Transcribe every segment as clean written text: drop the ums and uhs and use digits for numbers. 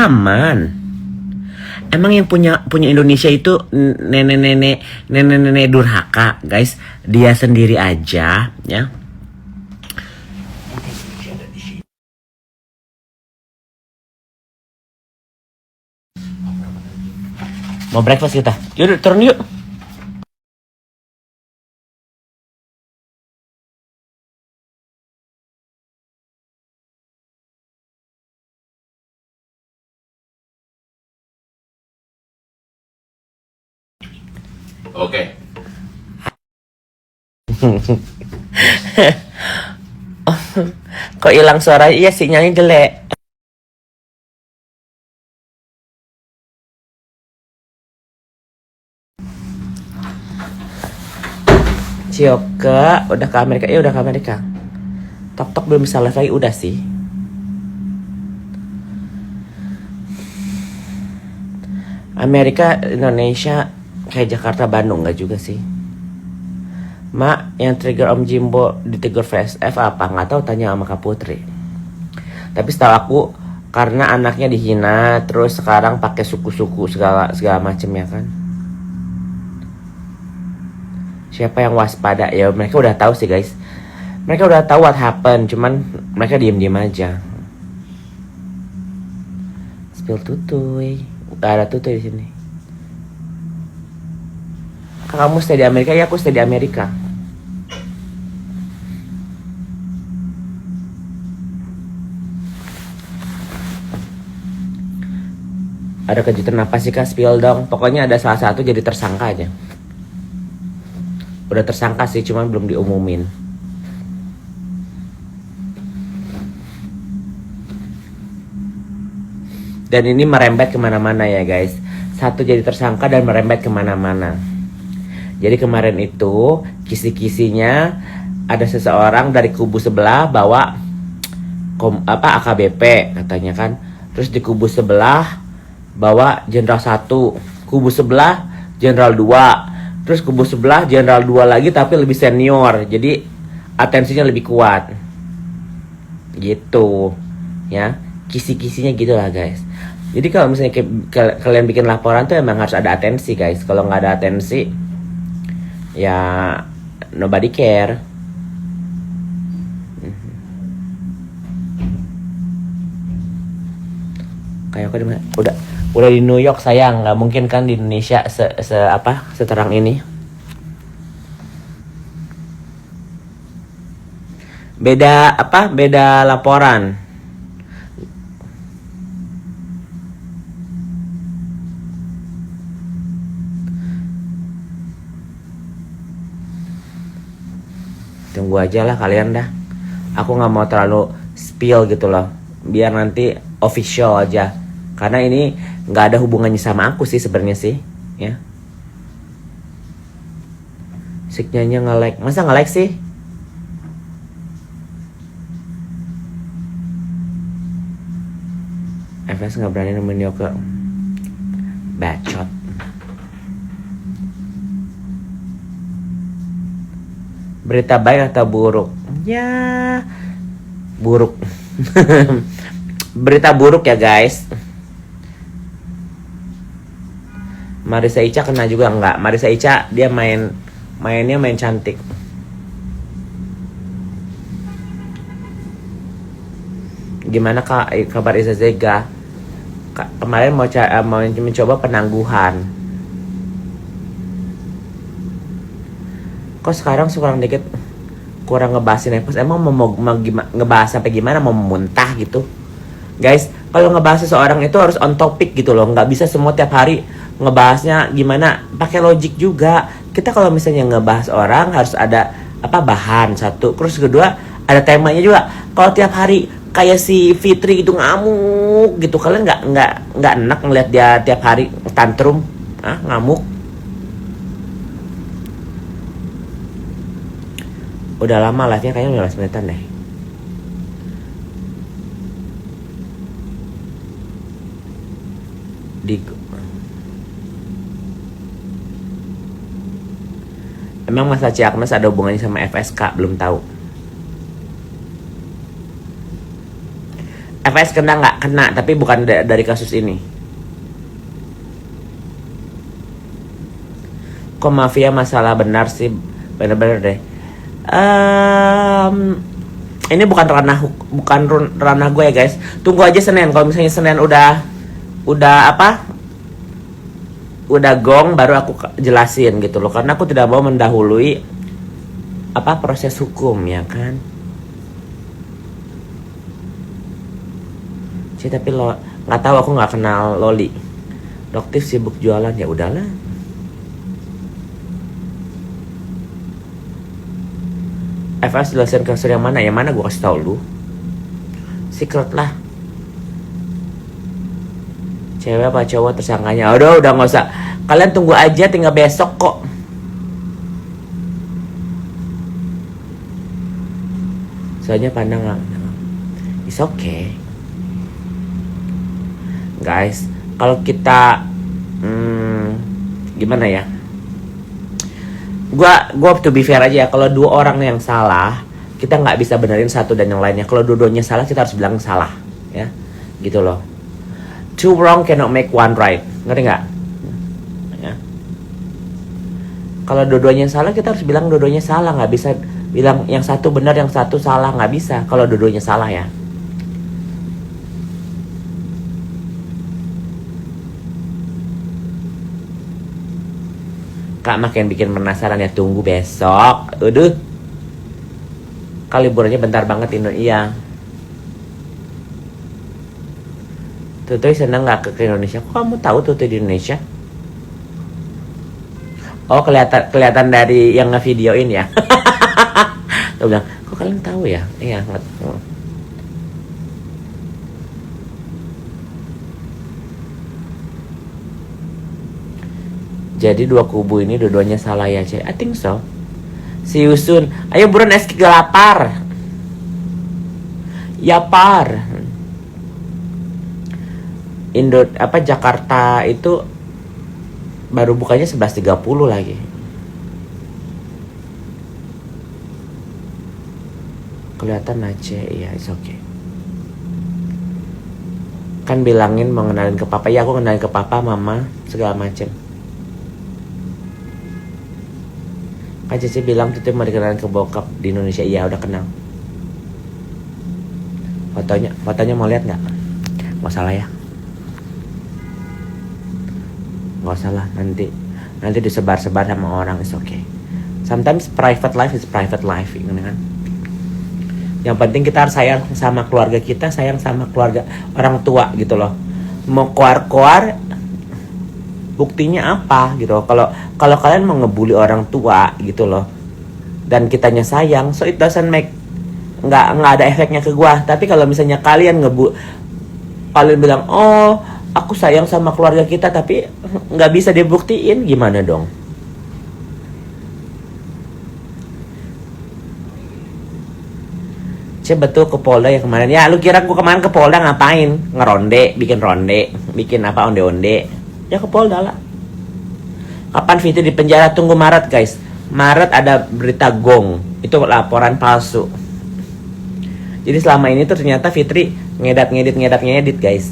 aman. Emang yang punya Indonesia itu nenek-nenek durhaka, guys. Dia sendiri aja, ya. Mau breakfast kita? Yuk, turun yuk. Oke. Kok hilang suara? Iya, sinyalnya jelek. Cioke, udah ke Amerika. Iya, udah ke Amerika. Tok belum bisa live lagi, udah sih. Amerika, Indonesia, kayak Jakarta, Bandung nggak juga sih. Mak, yang trigger Om Jimbo ditegur VSF apa? Nggak tahu, tanya sama Kak Putri. Tapi setahu aku karena anaknya dihina, terus sekarang pakai suku-suku segala macem ya kan. Siapa yang waspada? Ya mereka udah tahu sih guys. Mereka udah tahu what happened, cuman mereka diem-diem aja. Spill tutuy. Gak ada tutuy di sini. Kamu stay di Amerika? Ya aku stay di Amerika. Ada kejutan apa sih Kak? Spill dong. Pokoknya ada salah satu jadi tersangka aja. Udah tersangka sih, cuman belum diumumin. Dan ini merembet kemana-mana ya guys. Satu jadi tersangka dan merembet kemana-mana. Jadi kemarin itu kisi-kisinya ada seseorang dari kubu sebelah bawa AKBP katanya kan. Terus di kubu sebelah bawa Jenderal 1, kubu sebelah Jenderal 2, terus kubu sebelah Jenderal 2 lagi tapi lebih senior. Jadi atensinya lebih kuat. Gitu. Ya, kisi-kisinya gitulah guys. Jadi kalau misalnya kalian bikin laporan tuh emang harus ada atensi guys. Kalau nggak ada atensi, ya nobody care. Kayak aku udah di New York sayang, nggak mungkin kan di Indonesia seterang ini. Beda laporan. Tunggu aja lah kalian dah. Aku nggak mau terlalu spill gitu loh. Biar nanti official aja. Karena ini nggak ada hubungannya sama aku sih sebenarnya sih, ya. Signalnya nge-lag. Masa nge-lag sih? FS nggak berani nemenin Yoke. Bacot. Berita baik atau buruk? Ya, buruk. Berita buruk ya guys. Marissa Ica kena juga enggak? Marissa Ica dia mainnya main cantik. Gimana Kak kabar Iza Zega? Kemarin mau mencoba penangguhan. Kok sekarang kurang ngebahasin Nepos. Emang mau ngebahas sampai gimana? Mau muntah gitu guys. Kalau ngebahas seseorang itu harus on topic gitu loh. Nggak bisa semua tiap hari ngebahasnya gimana. Pakai logik juga. Kita kalau misalnya ngebahas orang harus ada bahan satu. Terus kedua ada temanya juga. Kalau tiap hari kayak si Fitri gitu ngamuk gitu, kalian nggak enak ngeliat dia tiap hari tantrum, ngamuk. Udah lama live-nya, kayaknya 15 menitan deh. Emang Mas Laci Agnes ada hubungannya sama FSK? Belum tahu. FS kena nggak? Kena, tapi bukan dari kasus ini. Kok mafia masalah benar sih, bener-bener deh. Ini bukan ranah gue ya guys. Tunggu aja Senin. Kalau misalnya Senin udah gong, baru aku jelasin gitu loh. Karena aku tidak mau mendahului proses hukum ya kan. Tapi lo nggak tahu, aku nggak kenal Loli. Doktif sibuk jualan, ya udahlah. FS jelasin kasus yang mana? Yang mana gue kasih tau lu? Secret lah. Cewek apa cowok tersangkanya? Udah nggak usah. Kalian tunggu aja, tinggal besok kok. Soalnya pandang it's okay. Guys, kalau kita gimana ya? Gua to be fair aja ya. Kalau dua orang yang salah, kita nggak bisa benerin satu dan yang lainnya. Kalau dua-duanya salah, kita harus bilang salah, ya, gitu loh. Two wrong cannot make one right, ngerti nggak? Ya. Kalau dua-duanya salah, kita harus bilang dua-duanya salah. Nggak bisa bilang yang satu benar, yang satu salah. Nggak bisa. Kalau dua-duanya salah ya. Kak makin bikin penasaran ya, tunggu besok. Udah. Kali liburannya bentar banget iya. Tutoy seneng gak ke Indonesia? Kok kamu tahu Tutoy di Indonesia? Oh kelihatan dari yang ngevideoin ya. Tuh bilang, kok kalian tahu ya? Iya. Jadi dua kubu ini dua-duanya salah ya, Cek? I think so. See you soon. Ayo buruan SK lapar. Ya par. Jakarta itu baru bukanya 11.30 lagi. Kelihatan aja, iya, it's okay. Kan bilangin mau ngenalin ke papa. Ya aku ngenalin ke papa, mama, segala macem. Kak Cece bilang tuh mau dikenalin ke bokap di Indonesia. Iya udah kenal. Fotonya mau lihat nggak? Nggak salah ya. Nggak salah, nanti disebar-sebar sama orang, is okay. Sometimes private life is private life, gitu kan. Yang penting kita harus sayang sama keluarga kita, sayang sama keluarga orang tua gitu loh. Mau koar-koar, buktinya apa gitu loh. Kalau kalian mau ngebully orang tua gitu loh, dan kitanya sayang, so it doesn't make, nggak ada efeknya ke gua. Tapi kalau misalnya kalian bilang, oh aku sayang sama keluarga kita, tapi nggak bisa dibuktiin, gimana dong? Betul ke Polda ya kemarin. Ya lu kira gua kemarin ke Polda ngapain? Ngeronde, bikin ronde, bikin apa, onde-onde. Ya ke Polda lah. Kapan Fitri di penjara? Tunggu Maret guys. Maret ada berita gong. Itu laporan palsu. Jadi selama ini tuh ternyata Fitri ngedit guys.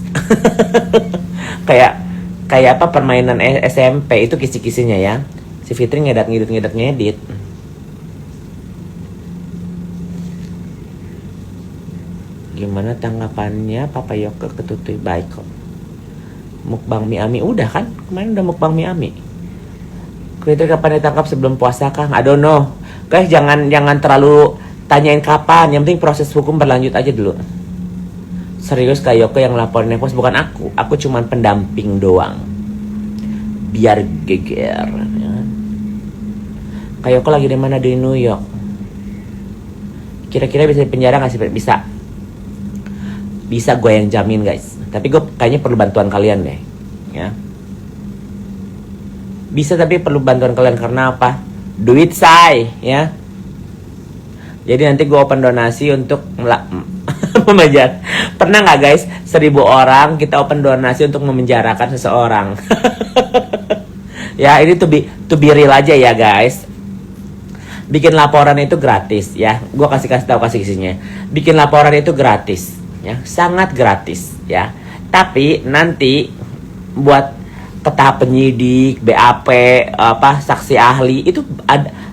kayak apa permainan SMP itu kisi-kisinya ya. Si Fitri ngedit. Gimana tanggapannya Papa Yoke ke Tutuy? Baik kok. Mukbang mie ami udah kan? Kemarin udah mukbang mie ami. Fitri kapan ditangkap sebelum puasa Kang? I don't know. Guys, jangan terlalu tanyain kapan. Yang penting proses hukum berlanjut aja dulu. Serius Kak Yoke yang laporin Nepos, bukan aku. Aku cuman pendamping doang. Biar geger. Ya. Kak Yoke lagi di mana? Di New York. Kira-kira bisa di penjara nggak sih? Bisa gue yang jamin guys. Tapi gue kayaknya perlu bantuan kalian deh. Ya. Bisa tapi perlu bantuan kalian karena apa? Duit say, ya. Jadi nanti gue open donasi untuk memenjarakan. Pernah nggak guys 1.000 orang kita open donasi untuk memenjarakan seseorang? Ya ini to be real aja ya guys. Bikin laporan itu gratis ya. Gue kasih tahu isinya. Bikin laporan itu gratis. ya, sangat gratis ya. Tapi nanti buat ke tahap penyidik, BAP, saksi ahli itu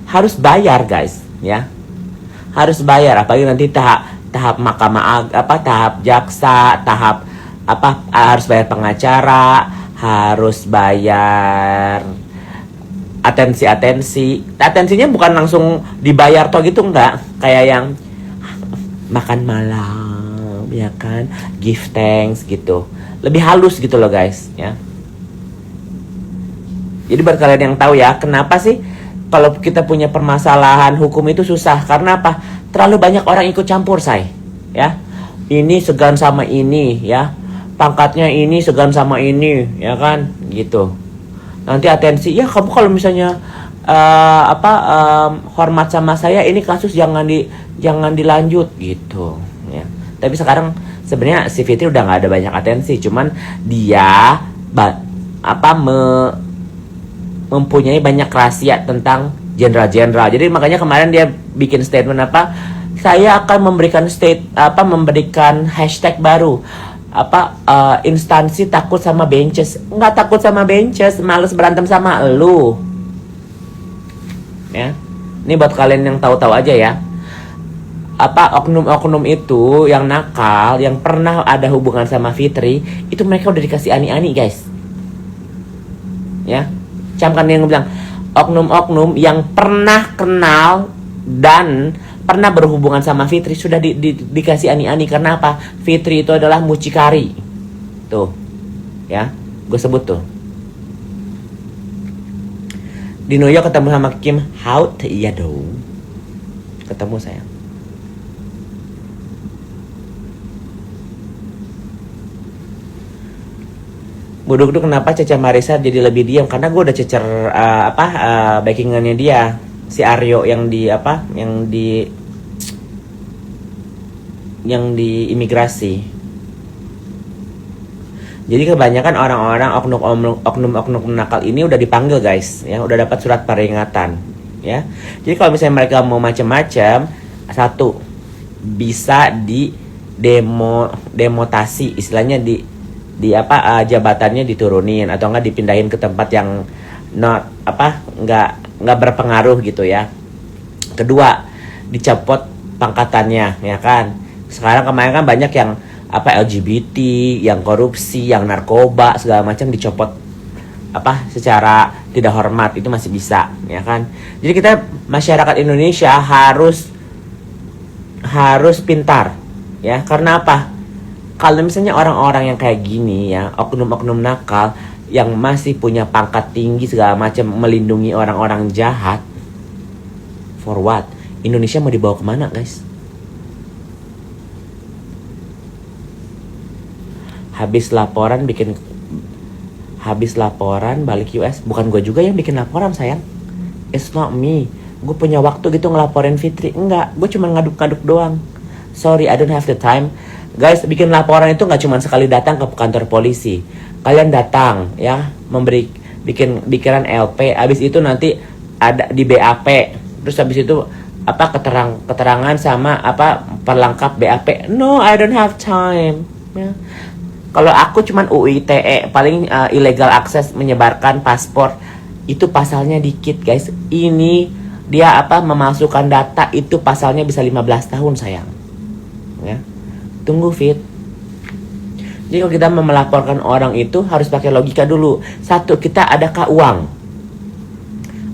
harus bayar guys ya, harus bayar. Apalagi nanti tahap mahkamah tahap jaksa, tahap harus bayar pengacara, harus bayar atensinya bukan langsung dibayar toh gitu, enggak kayak yang makan malam ya kan, give thanks gitu, lebih halus gitu loh guys ya. Jadi buat kalian yang tahu ya, kenapa sih kalau kita punya permasalahan hukum itu susah, karena apa? Terlalu banyak orang ikut campur say ya, ini segan sama ini ya, pangkatnya ini segan sama ini ya kan gitu. Nanti atensi, ya kamu kalau misalnya hormat sama saya, ini kasus jangan dilanjut gitu ya. Tapi sekarang sebenarnya si Fitri udah nggak ada banyak atensi, cuman dia mempunyai banyak rahasia tentang jenderal-jenderal. Jadi makanya kemarin dia bikin statement saya akan memberikan hashtag baru, instansi takut sama benches. Nggak takut sama benches, males berantem sama elu ya. Ini buat kalian yang tahu-tahu aja ya, oknum-oknum itu yang nakal, yang pernah ada hubungan sama Fitri, itu mereka udah dikasih ani-ani guys ya. Camkan yang bilang oknum-oknum yang pernah kenal dan pernah berhubungan sama Fitri sudah dikasih ani-ani. Karena apa? Fitri itu adalah mucikari. Tuh. Ya, gue sebut tuh. Di New York ketemu sama Kim Hout, iya dong. Ketemu sayang. Buduk-duk kenapa Caca Marisa jadi lebih diam? Karena gue udah cecer backingannya dia, si Aryo yang di imigrasi. Jadi kebanyakan orang-orang oknum nakal ini udah dipanggil guys ya, udah dapat surat peringatan ya. Jadi kalau misalnya mereka mau macam-macam, satu, bisa di demotasi, istilahnya jabatannya diturunin atau enggak dipindahin ke tempat yang nggak berpengaruh gitu ya. Kedua, dicopot pangkatannya ya kan. Sekarang kemarin kan banyak yang LGBT, yang korupsi, yang narkoba segala macam dicopot secara tidak hormat, itu masih bisa ya kan. Jadi kita masyarakat Indonesia harus pintar ya. Karena apa? Kalau misalnya orang-orang yang kayak gini ya, oknum-oknum nakal yang masih punya pangkat tinggi segala macam melindungi orang-orang jahat, for what? Indonesia mau dibawa kemana guys? Habis laporan balik US. Bukan gue juga yang bikin laporan sayang, it's not me. Gue punya waktu gitu ngelaporin Fitri? Enggak, gue cuma ngaduk-ngaduk doang. Sorry, I don't have the time. Guys, bikin laporan itu nggak cuma sekali datang ke kantor polisi. Kalian datang ya, bikiran LP. Abis itu nanti ada di BAP. Terus habis itu keterangan sama perlengkap BAP. No, I don't have time. Ya. Kalau aku cuman UU ITE, paling illegal access, menyebarkan paspor, itu pasalnya dikit guys. Ini dia memasukkan data, itu pasalnya bisa 15 tahun sayang. Ya. Tunggu Fit. Jadi kalau kita melaporkan orang itu harus pakai logika dulu. Satu, kita adakah uang?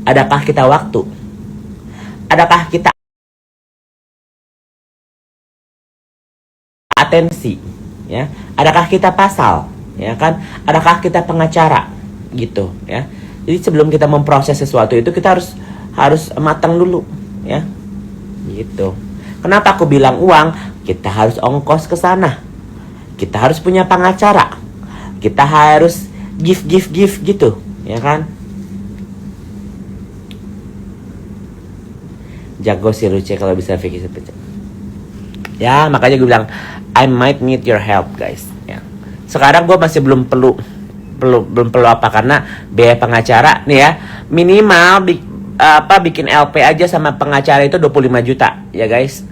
Adakah kita waktu? Adakah kita atensi? Ya, adakah kita pasal? Ya kan? Adakah kita pengacara? Gitu ya. Jadi sebelum kita memproses sesuatu itu kita harus matang dulu ya. Gitu. Kenapa aku bilang uang? Kita harus ongkos ke sana. Kita harus punya pengacara. Kita harus give gitu, ya kan? Jago si Luce kalau bisa Vicky sepecah. Ya, makanya gue bilang I might need your help, guys. Ya. Sekarang gue masih belum perlu karena biaya pengacara nih ya, minimal bikin LP aja sama pengacara itu 25 juta, ya guys.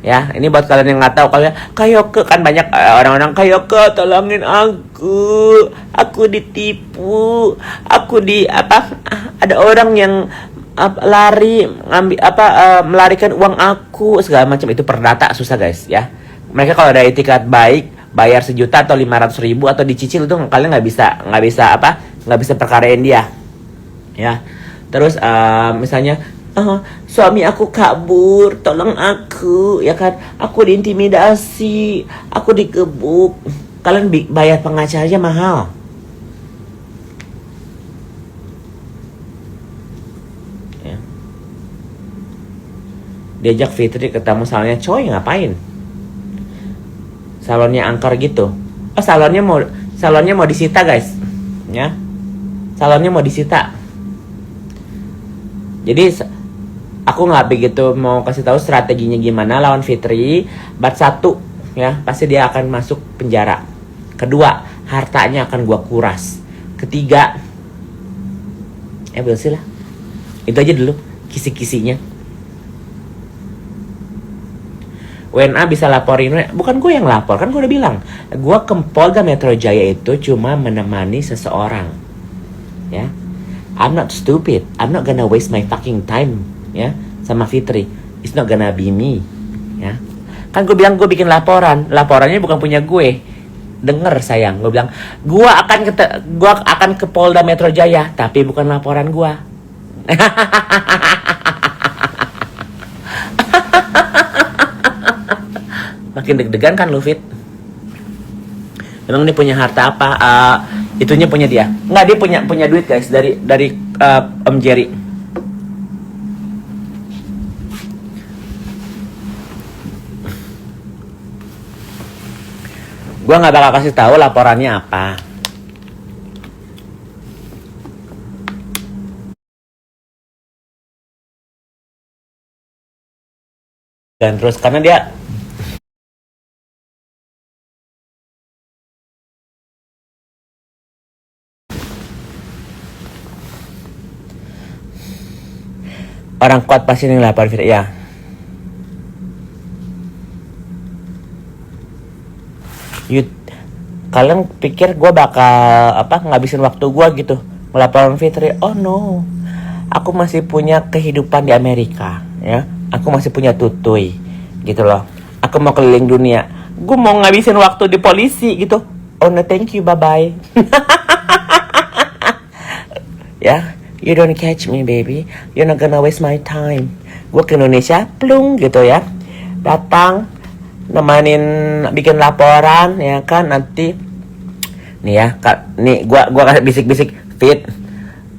Ya, ini buat kalian yang nggak tahu, kalian Kayoke kan banyak orang-orang Kayoke tolongin aku ditipu, aku di apa? Ada orang yang lari ngambil melarikan uang aku segala macam, itu perdata susah guys ya. Mereka kalau ada etikat baik bayar 1 juta atau 500.000 atau dicicil tuh kalian nggak bisa perkarain dia ya. Terus misalnya suami aku kabur, tolong aku, ya kan? Aku diintimidasi, aku digebuk. Kalian bayar pengacaranya mahal. Ya. Diajak Fitri ketemu salonnya, coy ngapain? Salonnya angker gitu. Salonnya mau disita guys, ya. Salonnya mau disita. Jadi aku nggak begitu mau kasih tahu strateginya gimana lawan Fitri. But 1 ya, pasti dia akan masuk penjara. 2, hartanya akan gua kuras. 3, bersih lah. Itu aja dulu kisi-kisinya. WNA bisa laporin, bukan gue yang lapor, kan gue udah bilang, gue ke Polda Metro Jaya itu cuma menemani seseorang, ya. I'm not stupid. I'm not gonna waste my fucking time ya sama Fitri. It's not gonna be me ya. Kan gue bilang gue bikin laporan. Laporannya bukan punya gue. Denger sayang, gue bilang gue akan ke Polda Metro Jaya, tapi bukan laporan gue. Makin deg-degan kan lu, Fit? Emang dia punya harta apa? Itunya punya dia. Nggak, dia punya duit guys dari Om Jerry. Gua nggak bakal kasih tahu laporannya apa. Dan terus karena dia orang kuat pasti nih lapor Fitri ya. Kalian pikir gue bakal ngabisin waktu gue gitu ngelaporin Fitri? Oh no, aku masih punya kehidupan di Amerika ya. Aku masih punya tutuy gitu loh. Aku mau keliling dunia. Gue mau ngabisin waktu di polisi gitu. Oh no, thank you, bye bye. Ya, you don't catch me baby. You're not gonna waste my time. Gue ke Indonesia, plung gitu ya. Datang, nemanin bikin laporan ya kan, nanti nih ya nih gua kasih bisik-bisik, Fit,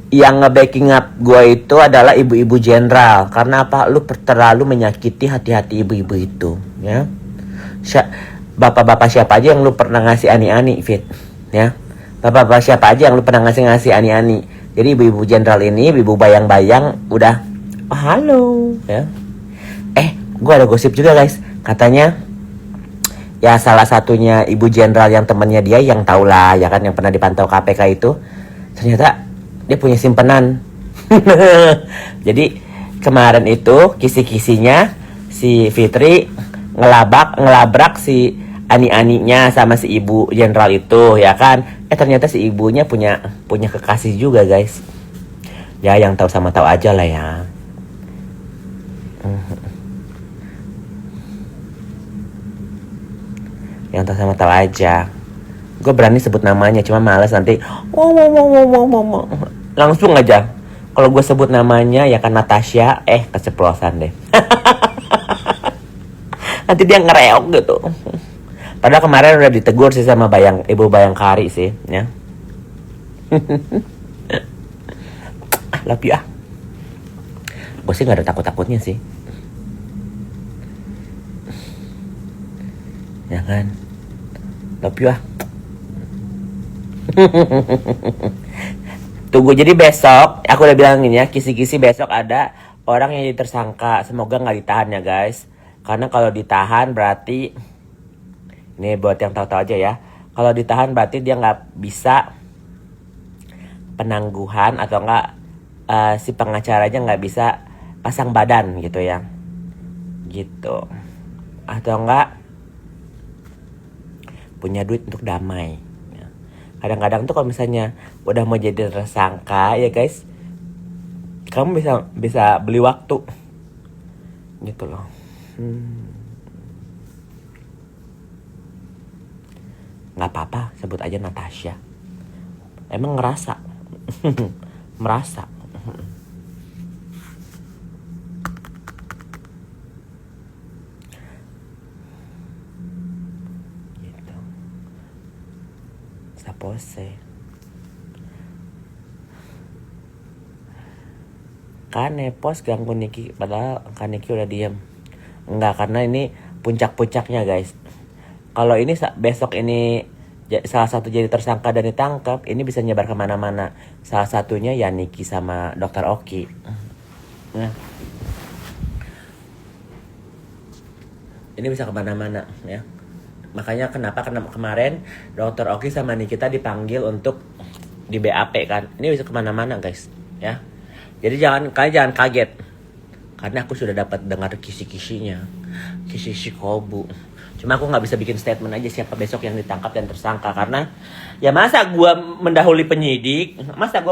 yang nge-backing up gua itu adalah ibu-ibu jenderal. Karena apa? Lu terlalu menyakiti hati-hati ibu-ibu itu ya. Bapak-bapak siapa aja yang lu pernah ngasih ani-ani, Fit ya? Bapak-bapak siapa aja yang lu pernah ngasih ani-ani? Jadi ibu-ibu jenderal ini, ibu bayang-bayang udah halo ya. Gua ada gosip juga guys, katanya ya salah satunya ibu jenderal yang temannya dia yang tau lah ya kan, yang pernah dipantau KPK itu, ternyata dia punya simpenan. Jadi kemarin itu kisi-kisinya si Fitri ngelabrak si ani-aninya sama si ibu jenderal itu ya kan. Ternyata si ibunya punya kekasih juga guys. Ya yang tahu sama tahu aja lah ya. Yang tahu sama tahu aja. Gue berani sebut namanya, cuma males nanti langsung aja. Kalau gue sebut namanya ya kan Natasha, keceplosan deh. Nanti dia ngereok gitu. Padahal kemarin udah ditegur sih sama Ibu Bayangkari sih ya. Love you ah. Gue sih gak ada takut-takutnya sih. Ya kan. Love you ah. Tunggu, jadi besok aku udah bilangin ya, kisi-kisi besok ada orang yang jadi tersangka. Semoga gak ditahan ya guys. Karena kalau ditahan berarti, ini buat yang tahu-tahu aja ya, kalau ditahan berarti dia nggak bisa penangguhan atau nggak si pengacaranya nggak bisa pasang badan gitu ya, gitu. atau enggak punya duit untuk damai. Ya. Kadang-kadang tuh kalau misalnya udah mau jadi tersangka ya guys, kamu bisa beli waktu gitu loh. Nggak apa-apa sebut aja Natasha. Emang ngerasa merasa. Gitu. Sapose. Kan nepos ganggu Niki, padahal kan Niki udah diem. Enggak, karena ini puncak-puncaknya guys. Kalau ini besok ini salah satu jadi tersangka dan ditangkap, ini bisa nyebar kemana-mana. Salah satunya ya Niki sama Dokter Oki. Nah, ini bisa kemana-mana ya. Makanya kenapa kemarin Dokter Oki sama Nikita dipanggil untuk di BAP kan. Ini bisa kemana-mana guys ya. Jadi kalian jangan kaget. Karena aku sudah dapat dengar kisi-kisinya. Kisi-kisi Kobu. Cuma aku nggak bisa bikin statement aja siapa besok yang ditangkap dan tersangka. Karena ya masa gue mendahului penyidik. Masa gue